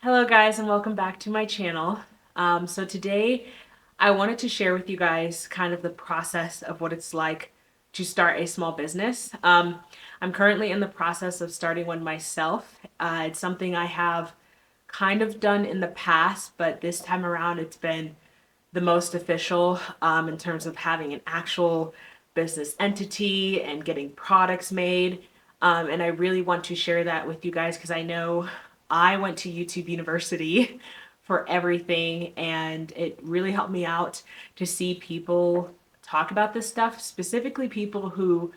Hello guys and welcome back to my channel. So today I wanted to share with you guys kind of the process of what it's like to start a small business. I'm currently in the process of starting one myself. It's something I have kind of done in the past, but this time around it's been the most official in terms of having an actual business entity and getting products made. And I really want to share that with you guys because I know I went to YouTube University for everything, and it really helped me out to see people talk about this stuff, specifically people who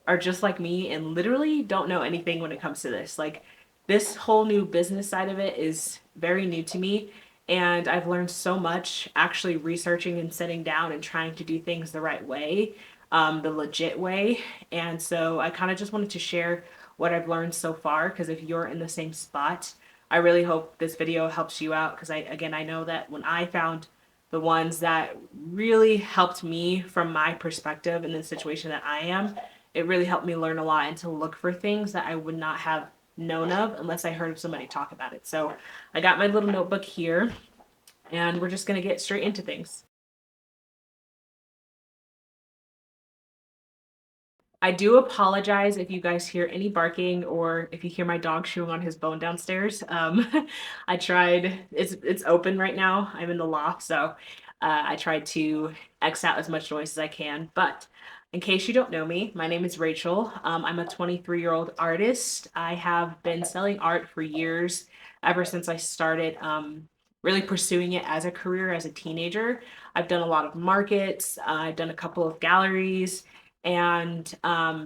are just like me and literally don't know anything when it comes to this. Like, this whole new business side of it is very new to me, and I've learned so much actually researching and sitting down and trying to do things the right way, the legit way. And so I kind of just wanted to share what I've learned so far, because if you're in the same spot, I really hope this video helps you out, because I know that when I found the ones that really helped me from my perspective in the situation that I am, it really helped me learn a lot and to look for things that I would not have known of unless I heard of somebody talk about it. So I got my little notebook here, and we're just going to get straight into things. I do apologize if you guys hear any barking or if you hear my dog chewing on his bone downstairs. I tried, it's open right now. I'm in the loft, so I tried to X out as much noise as I can. But in case you don't know me, my name is Rachel. I'm a 23-year-old artist. I have been selling art for years, ever since I started really pursuing it as a career as a teenager. I've done a lot of markets, I've done a couple of galleries, and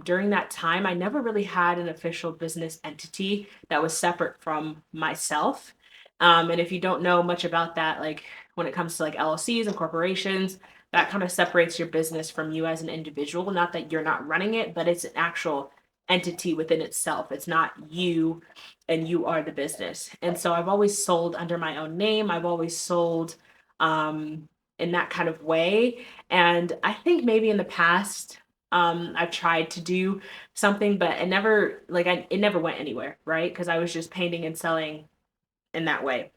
during that time, I never really had an official business entity that was separate from myself. And if you don't know much about that, like when it comes to like LLCs and corporations, that kind of separates your business from you as an individual. Not that you're not running it, but it's an actual entity within itself. It's not you and you are the business. And so I've always sold under my own name. I've always sold in that kind of way. And I think maybe in the past, I've tried to do something, but it never went anywhere, right? Because I was just painting and selling in that way.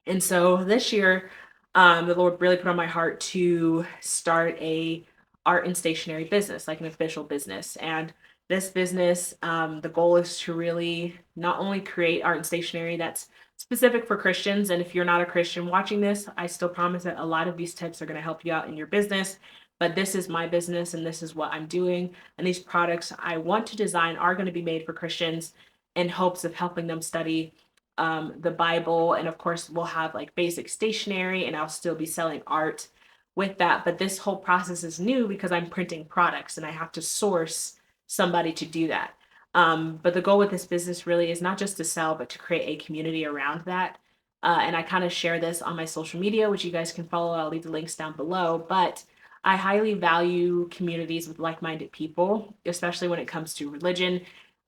And so this year, the Lord really put on my heart to start a art and stationery business, like an official business. And this business, the goal is to really not only create art and stationery that's specific for Christians. And if you're not a Christian watching this, I still promise that a lot of these tips are going to help you out in your business. But this is my business and this is what I'm doing. And these products I want to design are going to be made for Christians in hopes of helping them study the Bible. And of course, we'll have like basic stationery, and I'll still be selling art with that. But this whole process is new because I'm printing products and I have to source somebody to do that. But the goal with this business really is not just to sell, but to create a community around that. And I kind of share this on my social media, which you guys can follow. I'll leave the links down below. But I highly value communities with like minded people, especially when it comes to religion.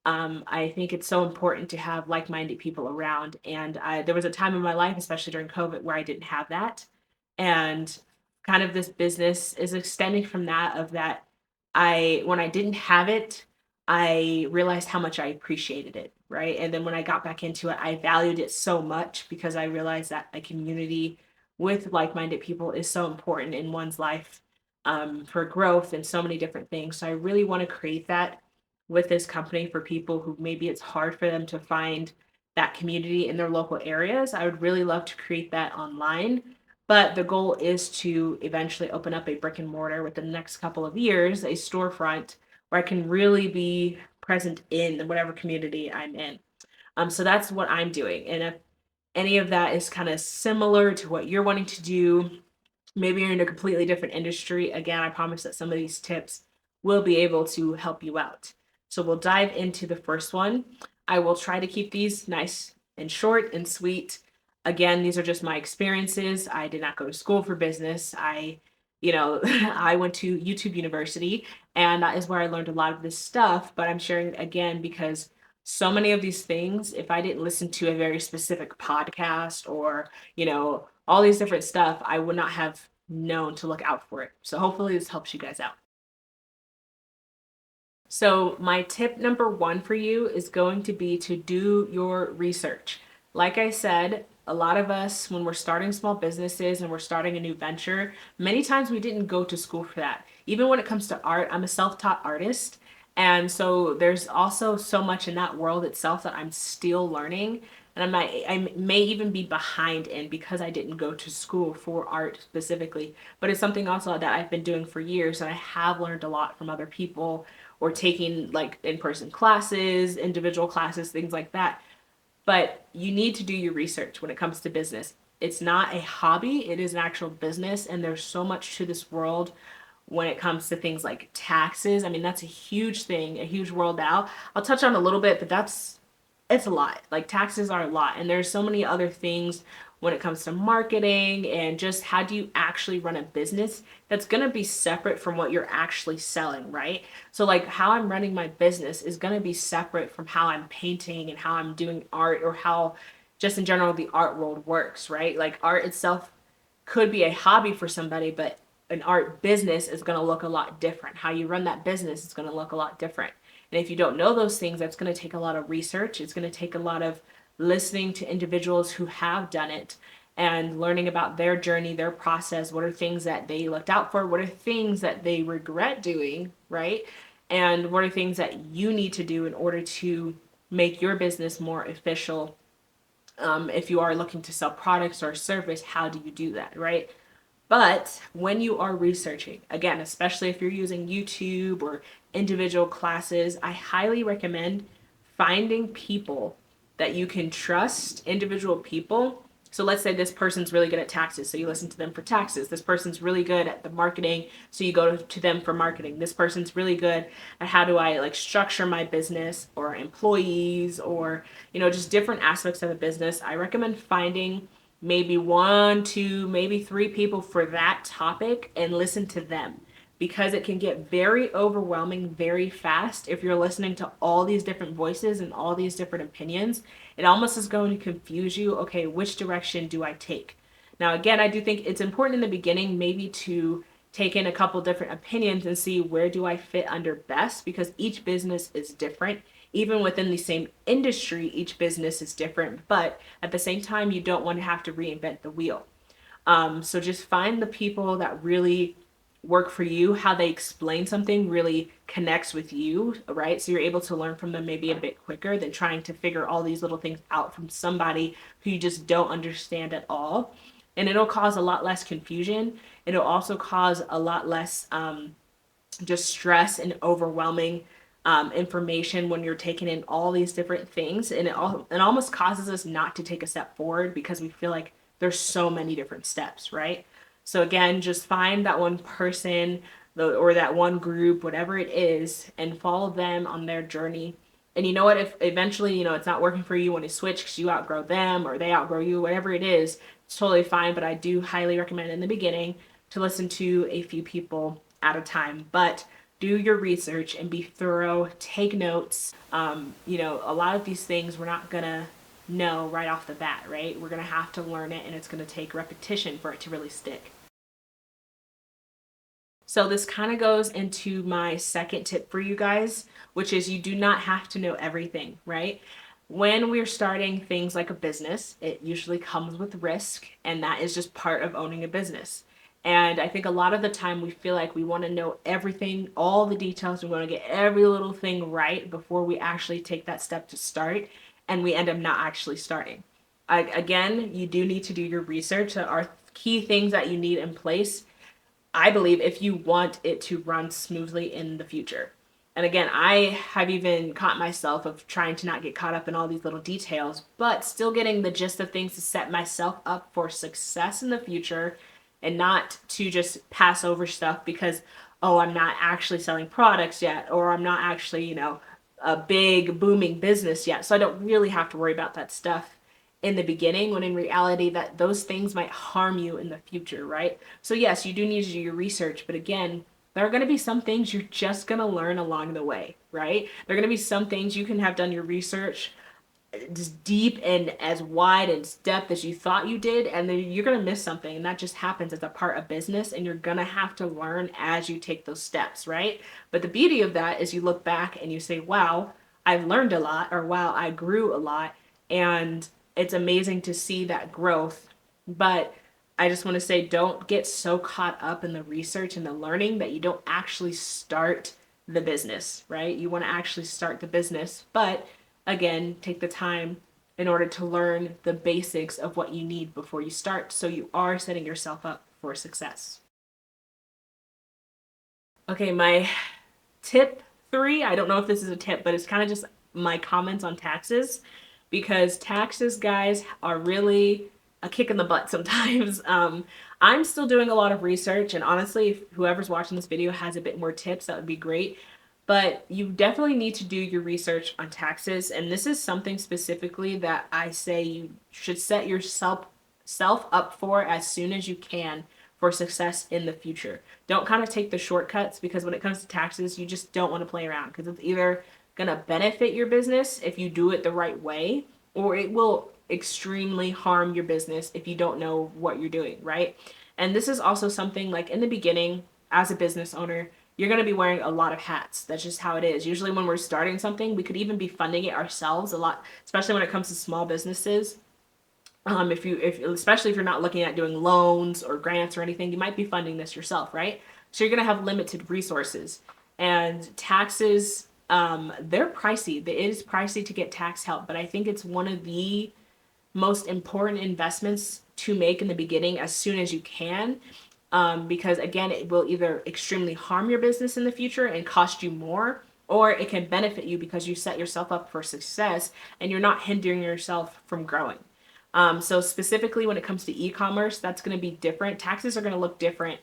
I think it's so important to have like-minded people around. And there was a time in my life, especially during COVID, where I didn't have that. And kind of this business is extending from that, of that when I didn't have it, I realized how much I appreciated it, right? And then when I got back into it, I valued it so much because I realized that a community with like-minded people is so important in one's life, for growth and so many different things. So I really want to create that with this company for people who maybe it's hard for them to find that community in their local areas. I would really love to create that online. But the goal is to eventually open up a brick and mortar within the next couple of years, a storefront where I can really be present in whatever community I'm in. So that's what I'm doing. And if any of that is kind of similar to what you're wanting to do, maybe you're in a completely different industry, again, I promise that some of these tips will be able to help you out. So we'll dive into the first one. I will try to keep these nice and short and sweet. Again, these are just my experiences. I did not go to school for business. I went to YouTube University, and that is where I learned a lot of this stuff. But I'm sharing again because so many of these things, if I didn't listen to a very specific podcast or, all these different stuff, I would not have known to look out for it. So hopefully this helps you guys out. So my tip number one for you is going to be to do your research. Like I said, a lot of us, when we're starting small businesses and we're starting a new venture, many times we didn't go to school for that. Even when it comes to art, I'm a self taught artist. And so there's also so much in that world itself that I'm still learning. And I may even be behind in because I didn't go to school for art specifically. But it's something also that I've been doing for years, and I have learned a lot from other people or taking like in person classes, individual classes, things like that. But you need to do your research when it comes to business. It's not a hobby, it is an actual business, and there's so much to this world when it comes to things like taxes. I mean, that's a huge thing, a huge world now. I'll touch on a little bit, but it's a lot. Like taxes are a lot, and there's so many other things when it comes to marketing and just how do you actually run a business that's going to be separate from what you're actually selling, right? So like how I'm running my business is going to be separate from how I'm painting and how I'm doing art, or how just in general the art world works, right? Like art itself could be a hobby for somebody, but an art business is going to look a lot different. How you run that business is going to look a lot different. And if you don't know those things, that's going to take a lot of research. It's going to take a lot of listening to individuals who have done it and learning about their journey, their process. What are things that they looked out for? What are things that they regret doing, right? And what are things that you need to do in order to make your business more official? If you are looking to sell products or service, how do you do that, right? But when you are researching, again, especially if you're using YouTube or individual classes, I highly recommend finding people that you can trust, individual people. So let's say this person's really good at taxes, so you listen to them for taxes. This person's really good at the marketing, so you go to them for marketing. This person's really good at how do I like structure my business or employees, or just different aspects of the business. I recommend finding maybe one, two, maybe three people for that topic and listen to them, because it can get very overwhelming very fast if you're listening to all these different voices and all these different opinions. It almost is going to confuse you. Okay, which direction do I take? Now, again, I do think it's important in the beginning maybe to take in a couple different opinions and see where do I fit under best, because each business is different. Even within the same industry, each business is different, but at the same time, you don't want to have to reinvent the wheel. So just find the people that really work for you. How they explain something really connects with you, right? So you're able to learn from them maybe a bit quicker than trying to figure all these little things out from somebody who you just don't understand at all. And it'll cause a lot less confusion. It'll also cause a lot less just stress and overwhelming information when you're taking in all these different things, and it almost causes us not to take a step forward because we feel like there's so many different steps, right? So again, just find that one person or that one group, whatever it is, and follow them on their journey. And you know what? If eventually it's not working for you, when you switch because you outgrow them or they outgrow you, whatever it is, it's totally fine. But I do highly recommend in the beginning to listen to a few people at a time. But do your research and be thorough. Take notes. A lot of these things we're not gonna know right off the bat, right? We're gonna have to learn it, and it's gonna take repetition for it to really stick. So this kind of goes into my second tip for you guys, which is you do not have to know everything, right? When we're starting things like a business, it usually comes with risk, and that is just part of owning a business. And I think a lot of the time we feel like we want to know everything, all the details, we want to get every little thing right before we actually take that step to start, and we end up not actually starting. Again, you do need to do your research. There are key things that you need in place, I believe, if you want it to run smoothly in the future. And again, I have even caught myself of trying to not get caught up in all these little details, but still getting the gist of things to set myself up for success in the future, and not to just pass over stuff because, oh, I'm not actually selling products yet, or I'm not actually, a big booming business yet. So I don't really have to worry about that stuff in the beginning, when in reality that those things might harm you in the future, right? So yes, you do need to do your research, but again, there are going to be some things you're just going to learn along the way, right? There are going to be some things you can have done your research as deep and as wide and depth as you thought you did, and then you're going to miss something, and that just happens as a part of business, and you're going to have to learn as you take those steps, right? But the beauty of that is you look back and you say, wow, I learned a lot, or wow, I grew a lot. And it's amazing to see that growth. But I just want to say, don't get so caught up in the research and the learning that you don't actually start the business, right? You want to actually start the business, but again, take the time in order to learn the basics of what you need before you start, so you are setting yourself up for success. Okay, my tip three, I don't know if this is a tip, but it's kind of just my comments on taxes, because taxes, guys, are really a kick in the butt sometimes. I'm still doing a lot of research, and honestly, if whoever's watching this video has a bit more tips, that would be great. But you definitely need to do your research on taxes, and this is something specifically that I say you should set yourself up for as soon as you can for success in the future. Don't kind of take the shortcuts, because when it comes to taxes, you just don't want to play around, because it's either going to benefit your business if you do it the right way, or it will extremely harm your business if you don't know what you're doing, right? And this is also something like in the beginning, as a business owner, you're going to be wearing a lot of hats. That's just how it is. Usually when we're starting something, we could even be funding it ourselves a lot, especially when it comes to small businesses. If especially if you're not looking at doing loans or grants or anything, you might be funding this yourself, right? So you're going to have limited resources, and taxes, they're pricey. It is pricey to get tax help, but I think it's one of the most important investments to make in the beginning as soon as you can. Because again, it will either extremely harm your business in the future and cost you more, or it can benefit you because you set yourself up for success and you're not hindering yourself from growing. So specifically when it comes to e-commerce, that's going to be different. Taxes are going to look different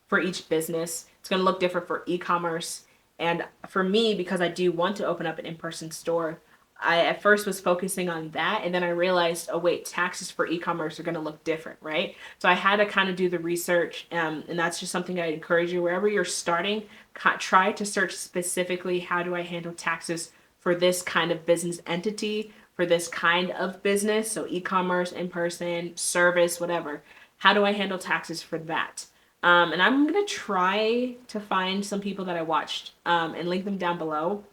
for each business. It's going to look different for e-commerce. And for me, because I do want to open up an in-person store, I at first was focusing on that, and then I realized, oh wait, taxes for e-commerce are going to look different, right? So I had to kind of do the research, and that's just something I encourage you. Wherever you're starting, try to search specifically, how do I handle taxes for this kind of business entity, for this kind of business, so e-commerce, in-person, service, whatever. How do I handle taxes for that? And I'm gonna try to find some people that I watched, and link them down below.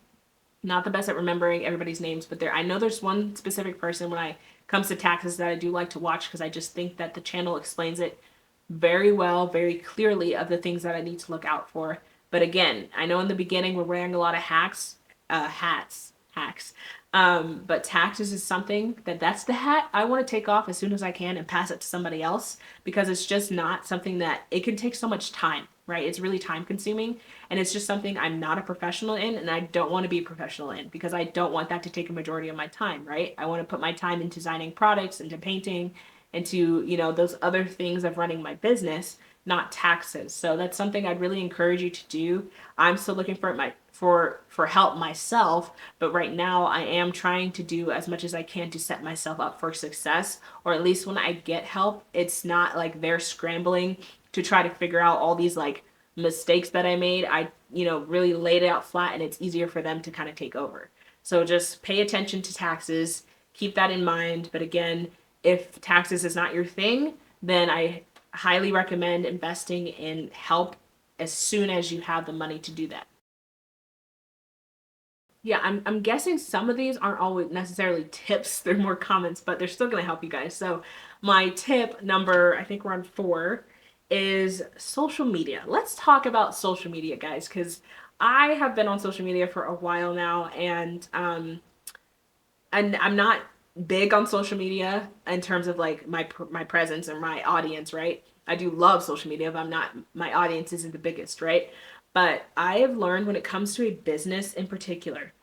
Not the best at remembering everybody's names, but I know there's one specific person when it comes to taxes that I do like to watch, because I just think that the channel explains it very well, very clearly, of the things that I need to look out for. But again, I know in the beginning we're wearing a lot of hacks. But taxes is something that's the hat I want to take off as soon as I can and pass it to somebody else, because it's just not something that it can take so much time, right? It's really time consuming, and it's just something I'm not a professional in, and I don't want to be a professional in, because I don't want that to take a majority of my time, right? I want to put my time into designing products, into painting, into, those other things of running my business, not taxes. So that's something I'd really encourage you to do. I'm still looking for help myself, but right now I am trying to do as much as I can to set myself up for success, or at least when I get help, it's not like they're scrambling to try to figure out all these like mistakes that I made. I, really laid it out flat, and it's easier for them to kind of take over. So just pay attention to taxes, keep that in mind. But again, if taxes is not your thing, then I highly recommend investing in help as soon as you have the money to do that. Yeah, I'm guessing some of these aren't always necessarily tips, they're more comments, but they're still going to help you guys. So my tip number, I think we're on 4, is social media. Let's talk about social media, guys, because I have been on social media for a while now, and I'm not big on social media in terms of like my presence or my audience, right? I do love social media, but I'm not, my audience isn't the biggest, right? But I have learned, when it comes to a business in particular,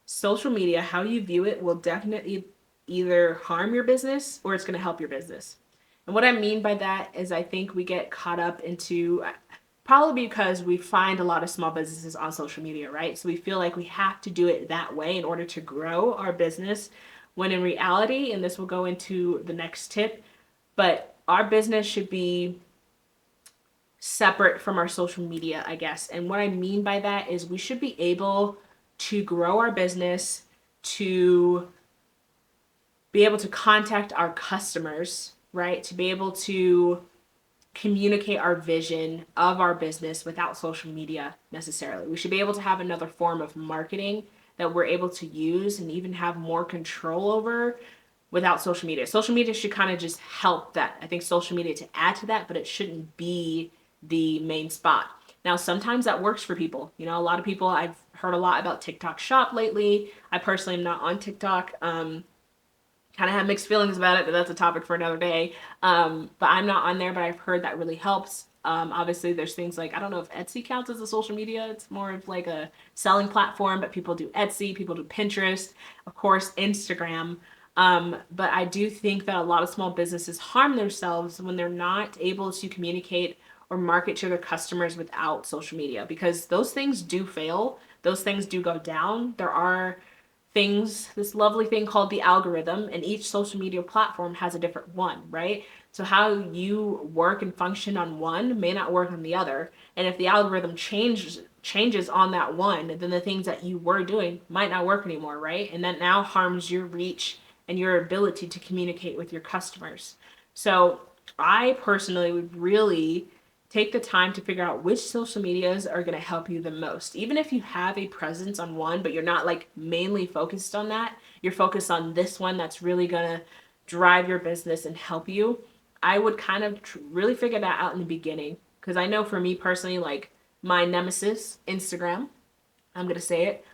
social media, how you view it, will definitely either harm your business or it's going to help your business. And what I mean by that is, I think we get caught up into, probably because we find a lot of small businesses on social media, right? So we feel like we have to do it that way in order to grow our business, when in reality, and this will go into the next tip, but our business should be separate from our social media, I guess. And what I mean by that is, we should be able to grow our business, to be able to contact our customers, right? To be able to communicate our vision of our business without social media necessarily. We should be able to have another form of marketing that we're able to use and even have more control over without social media. Social media should kind of just help that. I think social media to add to that, but it shouldn't be the main spot. Now, sometimes that works for people. You know, a lot of people, I've heard a lot about TikTok Shop lately. I personally am not on TikTok. Kind of have mixed feelings about it, but that's a topic for another day. But I'm not on there, but I've heard that really helps. Obviously, there's things like, I don't know if Etsy counts as a social media. It's more of like a selling platform, but people do Etsy, people do Pinterest, of course, Instagram. But I do think that a lot of small businesses harm themselves when they're not able to communicate or market to their customers without social media, because those things do fail. Those things do go down. There are things, this lovely thing called the algorithm, and each social media platform has a different one, right? So how you work and function on one may not work on the other. And if the algorithm changes on that one, then the things that you were doing might not work anymore, right? And that now harms your reach and your ability to communicate with your customers. So I personally would really take the time to figure out which social medias are going to help you the most. Even if you have a presence on one, but you're not like mainly focused on that, you're focused on this one that's really going to drive your business and help you. I would kind of really figure that out in the beginning. Because I know for me personally, like my nemesis, Instagram, I'm gonna say it.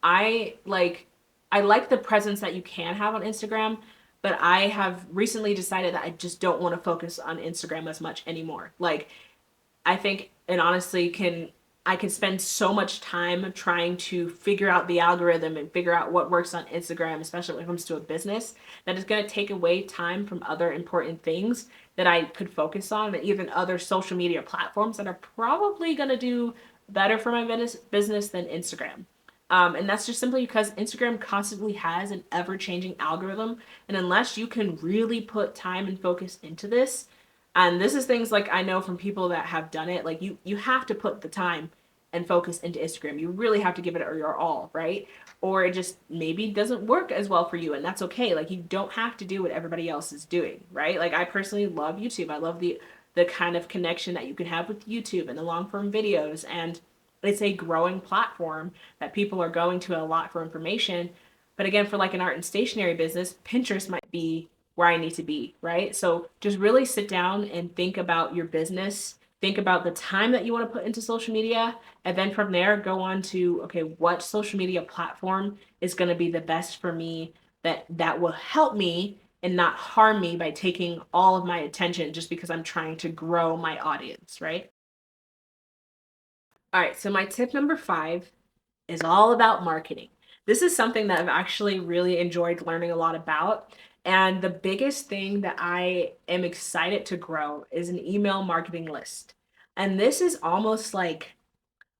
I like the presence that you can have on Instagram, but I have recently decided that I just don't want to focus on Instagram as much anymore. Like I think and honestly can I can spend so much time trying to figure out the algorithm and figure out what works on Instagram, especially when it comes to a business, that is going to take away time from other important things that I could focus on, and even other social media platforms that are probably going to do better for my business than Instagram. And that's just simply because Instagram constantly has an ever changing algorithm. And unless you can really put time and focus into this, and this is things like I know from people that have done it, like you have to put the time and focus into Instagram. You really have to give it your all, right? Or it just maybe doesn't work as well for you, and that's okay. Like you don't have to do what everybody else is doing, right? Like I personally love YouTube. I love the kind of connection that you can have with YouTube and the long form videos, and it's a growing platform that people are going to a lot for information. But again, for like an art and stationery business, Pinterest might be where I need to be, right? So just really sit down and think about your business, think about the time that you want to put into social media, and then from there go on to, okay, what social media platform is going to be the best for me, that will help me and not harm me by taking all of my attention just because I'm trying to grow my audience, right? All right, so my tip number 5 is all about marketing. This is something that I've actually really enjoyed learning a lot about. And the biggest thing that I am excited to grow is an email marketing list. And this is almost like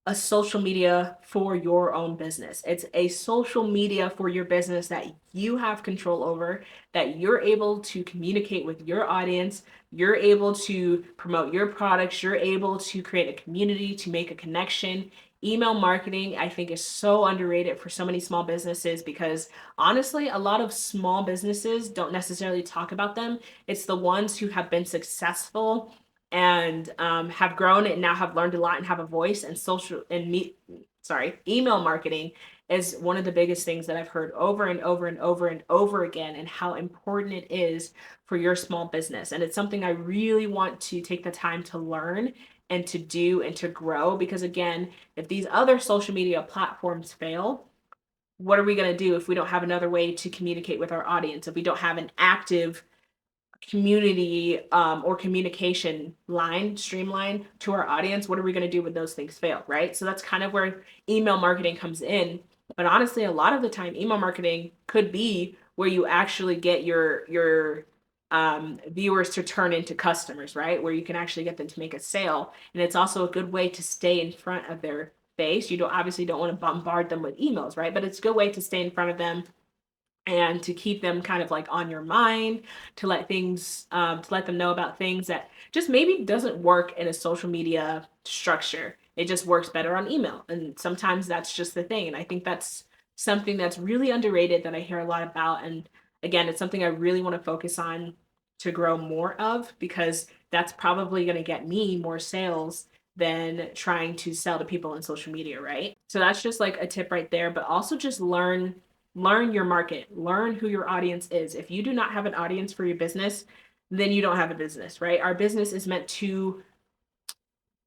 a social media for your own business. It's a social media for your business that you have control over, that you're able to communicate with your audience, you're able to promote your products, you're able to create a community, to make a connection. Email marketing, I think, is so underrated for so many small businesses because honestly, a lot of small businesses don't necessarily talk about them. It's the ones who have been successful and have grown and now have learned a lot and have a voice, and email marketing is one of the biggest things that I've heard over and over and over and over again, and how important it is for your small business. And it's something I really want to take the time to learn and to do and to grow, because again, if these other social media platforms fail, what are we going to do if we don't have another way to communicate with our audience, if we don't have an active community or communication line streamline to our audience? What are we going to do when those things fail, right? So that's kind of where email marketing comes in. But honestly, a lot of the time email marketing could be where you actually get your viewers to turn into customers, right? Where you can actually get them to make a sale. And it's also a good way to stay in front of their face. You don't want to bombard them with emails, right? But it's a good way to stay in front of them and to keep them kind of like on your mind, to let them know about things that just maybe doesn't work in a social media structure. It just works better on email, and sometimes that's just the thing. And I think that's something that's really underrated that I hear a lot about. And again, it's something I really want to focus on to grow more of, because that's probably going to get me more sales than trying to sell to people on social media, right? So that's just like a tip right there. But also just learn learn your market, learn who your audience is. If you do not have an audience for your business, then you don't have a business, right? Our business is meant to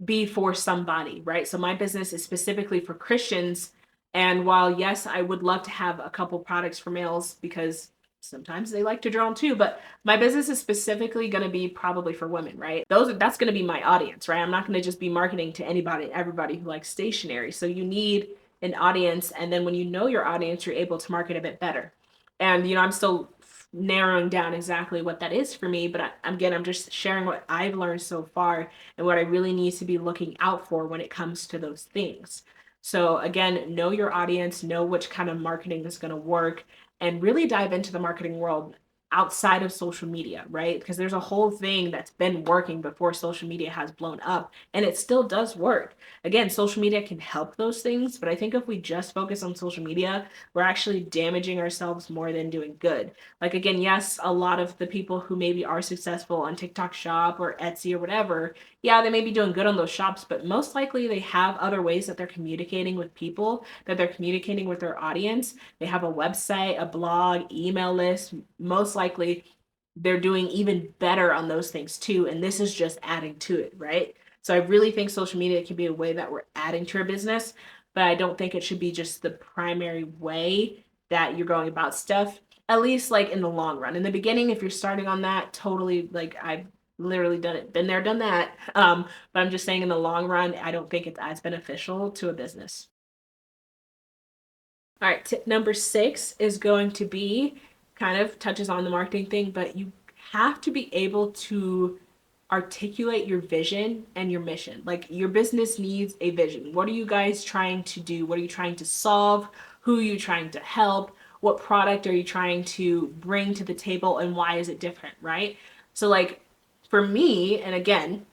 be for somebody, right? So my business is specifically for Christians. And while, yes, I would love to have a couple products for males because sometimes they like to draw them too, but my business is specifically going to be probably for women, right? That's going to be my audience, right? I'm not going to just be marketing to anybody, everybody who likes stationery. So you need an audience. And then when you know your audience, you're able to market a bit better. And, I'm still narrowing down exactly what that is for me, but again, I'm just sharing what I've learned so far and what I really need to be looking out for when it comes to those things. So again, know your audience, know which kind of marketing is going to work, and really dive into the marketing world outside of social media, right? Because there's a whole thing that's been working before social media has blown up, and it still does work. Again, social media can help those things, but I think if we just focus on social media, we're actually damaging ourselves more than doing good. Like, again, yes, a lot of the people who maybe are successful on TikTok Shop or Etsy or whatever, yeah, they may be doing good on those shops, but most likely they have other ways that they're communicating with people, that they're communicating with their audience. They have a website, a blog, email list. Most likely they're doing even better on those things too. And this is just adding to it, right? So I really think social media can be a way that we're adding to our business, but I don't think it should be just the primary way that you're going about stuff, at least like in the long run. In the beginning, if you're starting on that, totally, like, I've literally done it, been there, done that. But I'm just saying in the long run, I don't think it's as beneficial to a business. All right, tip number 6 is going to be, kind of touches on the marketing thing, but you have to be able to articulate your vision and your mission. Like, your business needs a vision. What are you guys trying to do? What are you trying to solve? Who are you trying to help? What product are you trying to bring to the table, and why is it different, right? So, like, for me, and again,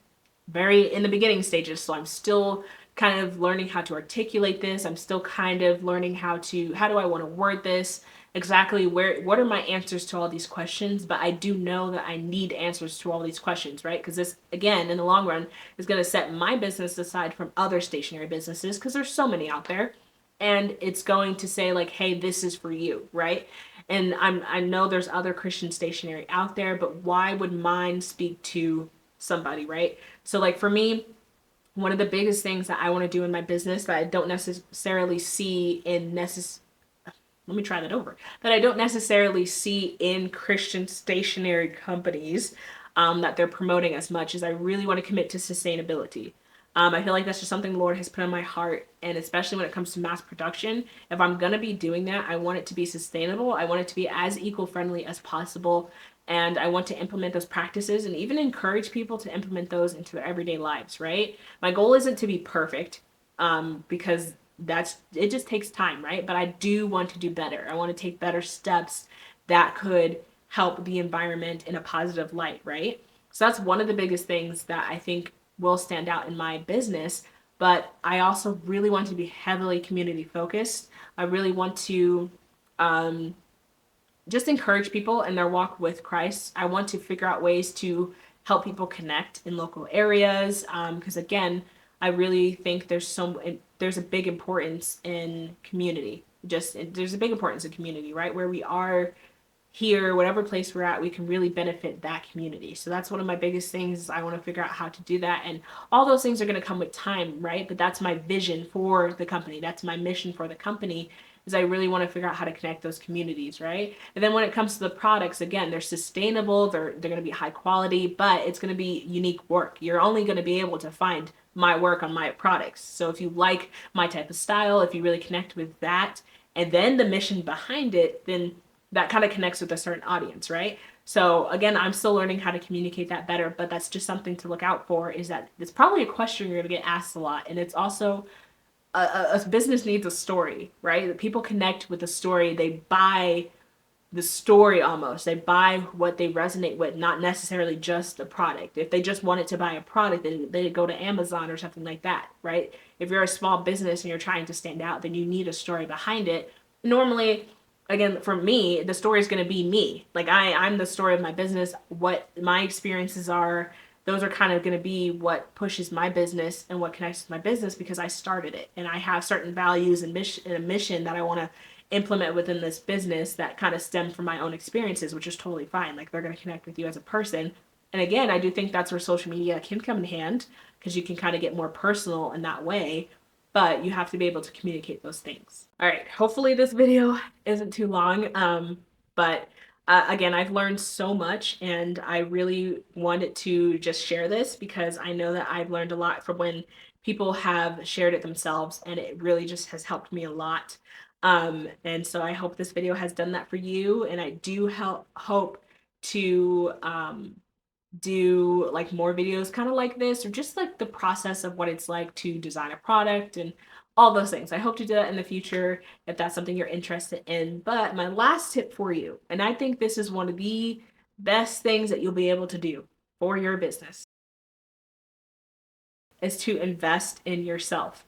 very in the beginning stages, so I'm still kind of learning how to articulate this. I'm still kind of learning how do I want to word this, exactly what are my answers to all these questions, but I do know that I need answers to all these questions, right? Because this, again, in the long run, is going to set my business aside from other stationary businesses, because there's so many out there, and it's going to say, like, hey, this is for you, right? And I know there's other Christian stationery out there, but why would mine speak to somebody, right? So, like, for me, one of the biggest things that I want to do in my business that I don't necessarily see in let me try that over, that I don't necessarily see in Christian stationery companies, that they're promoting as much, is I really want to commit to sustainability. I feel like that's just something the Lord has put on my heart, and especially when it comes to mass production, if I'm gonna be doing that, I want it to be sustainable. I want it to be as eco-friendly as possible, and I want to implement those practices and even encourage people to implement those into their everyday lives. Right? My goal isn't to be perfect, because it just takes time, right? But I do want to do better. I want to take better steps that could help the environment in a positive light, right? So that's one of the biggest things that I think will stand out in my business. But I also really want to be heavily community focused. I really want to um, just encourage people in their walk with Christ. I want to figure out ways to help people connect in local areas, because again, I really think there's a big importance in community. Just there's a big importance in community, right? Where we are here, whatever place we're at, we can really benefit that community. So that's one of my biggest things. I want to figure out how to do that. And all those things are going to come with time, right? But that's my vision for the company. That's my mission for the company, is I really want to figure out how to connect those communities, right? And then when it comes to the products, again, they're sustainable, they're going to be high quality, but it's going to be unique work. You're only going to be able to find my work on my products. So if you like my type of style, if you really connect with that, and then the mission behind it, then that kind of connects with a certain audience, right? So again, I'm still learning how to communicate that better, but that's just something to look out for, is that it's probably a question you're going to get asked a lot. And it's also a business needs a story, right? People connect with the story. They buy the story almost. They buy what they resonate with, not necessarily just the product. If they just wanted to buy a product, then they go to Amazon or something like that, right? If you're a small business and you're trying to stand out, then you need a story behind it. Normally, again, for me, the story is going to be me. Like, I'm the story of my business. What my experiences are, those are kind of going to be what pushes my business and what connects with my business, because I started it and I have certain values and mission that I want to implement within this business that kind of stem from my own experiences, which is totally fine. Like they're going to connect with you as a person. And again, I do think that's where social media can come in hand because you can kind of get more personal in that way, but you have to be able to communicate those things. All right, hopefully this video isn't too long, but again, I've learned so much and I really wanted to just share this because I know that I've learned a lot from when people have shared it themselves, and it really just has helped me a lot. And so I hope this video has done that for you, and I do hope to do like more videos kind of like this, or just like the process of what it's like to design a product and all those things. I hope to do that in the future if that's something you're interested in. But my last tip for you, and I think this is one of the best things that you'll be able to do for your business, is to invest in yourself.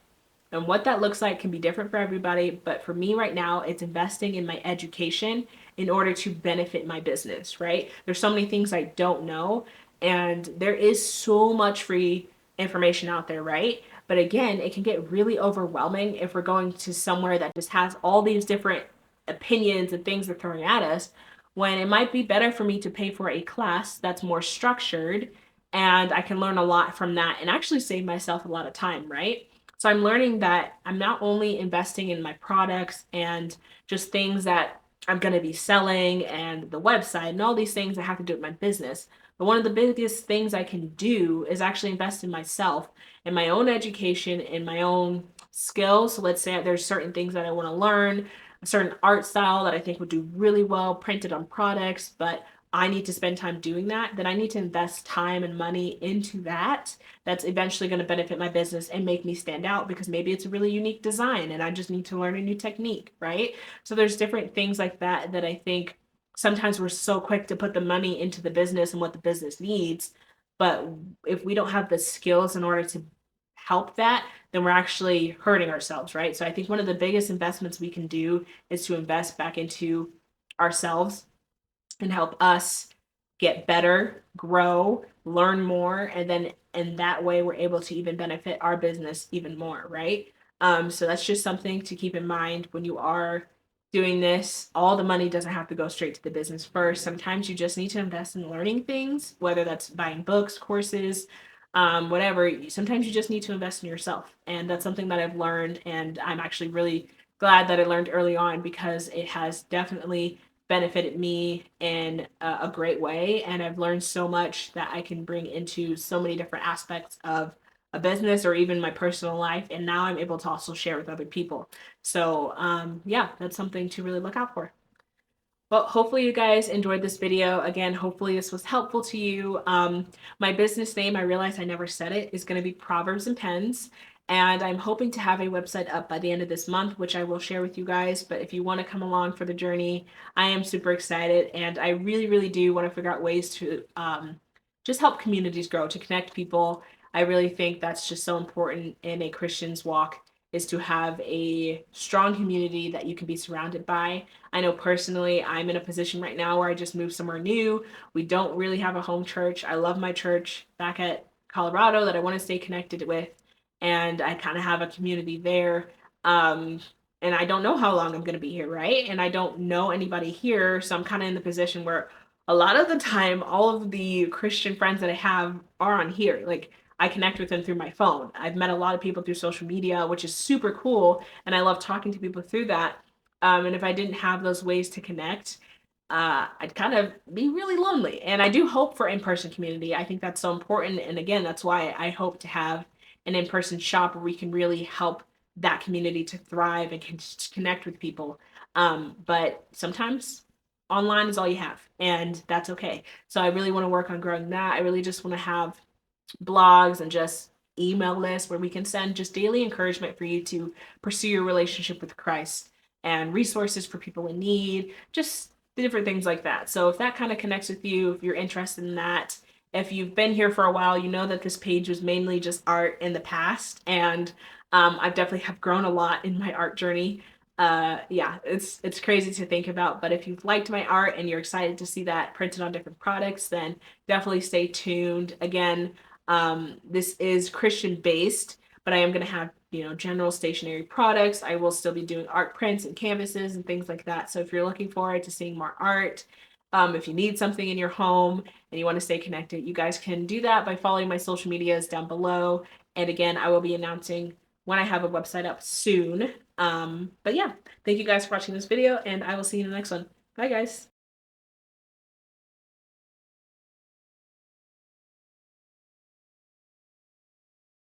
And what that looks like can be different for everybody, but for me right now, it's investing in my education in order to benefit my business, right? There's so many things I don't know, and there is so much free information out there, right? But again, it can get really overwhelming if we're going to somewhere that just has all these different opinions and things they're throwing at us, when it might be better for me to pay for a class that's more structured and I can learn a lot from that and actually save myself a lot of time, right? So I'm learning that I'm not only investing in my products and just things that I'm going to be selling and the website and all these things that have to do with my business, but one of the biggest things I can do is actually invest in myself, in my own education, in my own skills. So let's say there's certain things that I want to learn, a certain art style that I think would do really well printed on products, but I need to spend time doing that, then I need to invest time and money into that. That's eventually going to benefit my business and make me stand out, because maybe it's a really unique design and I just need to learn a new technique, right? So there's different things like that that I think sometimes we're so quick to put the money into the business and what the business needs, but if we don't have the skills in order to help that, then we're actually hurting ourselves, right? So I think one of the biggest investments we can do is to invest back into ourselves and help us get better, grow, learn more, and then in that way we're able to even benefit our business even more, right? So that's just something to keep in mind when you are doing this. All the money doesn't have to go straight to the business first. Sometimes you just need to invest in learning things, whether that's buying books, courses, whatever. Sometimes you just need to invest in yourself. And that's something that I've learned. And I'm actually really glad that I learned early on, because it has definitely benefited me in a great way. And I've learned so much that I can bring into so many different aspects of a business or even my personal life. And now I'm able to also share with other people. So yeah, that's something to really look out for. Well, hopefully you guys enjoyed this video. Again, hopefully this was helpful to you. My business name, I realized I never said it, is going to be Proverbs and Pens. And I'm hoping to have a website up by the end of this month, which I will share with you guys. But if you want to come along for the journey, I am super excited. And I really, really do want to figure out ways to just help communities grow, to connect people. I really think that's just so important in a Christian's walk, is to have a strong community that you can be surrounded by. I know personally, I'm in a position right now where I just moved somewhere new. We don't really have a home church. I love my church back at Colorado that I want to stay connected with, and I kind of have a community there. And I don't know how long I'm going to be here, right? And I don't know anybody here, so I'm kind of in the position where a lot of the time, all of the Christian friends that I have are on here. Like, I connect with them through my phone. I've met a lot of people through social media, which is super cool, and I love talking to people through that. And if I didn't have those ways to connect, I'd kind of be really lonely. And I do hope for in-person community. I think that's so important. And again, that's why I hope to have an in-person shop where we can really help that community to thrive and connect with people. But sometimes online is all you have, and that's okay. So I really want to work on growing that. I really just want to have blogs and just email lists where we can send just daily encouragement for you to pursue your relationship with Christ, and resources for people in need, just different things like that. So if that kind of connects with you, if you're interested in that, if you've been here for a while, you know that this page was mainly just art in the past, and I've definitely have grown a lot in my art journey. Yeah, it's crazy to think about, but if you've liked my art and you're excited to see that printed on different products, then definitely stay tuned. Again, this is Christian based, but I am going to have general stationery products. I will still be doing art prints and canvases and things like that. So if you're looking forward to seeing more art, if you need something in your home and you want to stay connected, you guys can do that by following my social medias down below. And again, I will be announcing when I have a website up soon. But yeah, thank you guys for watching this video, and I will see you in the next one. Bye, guys.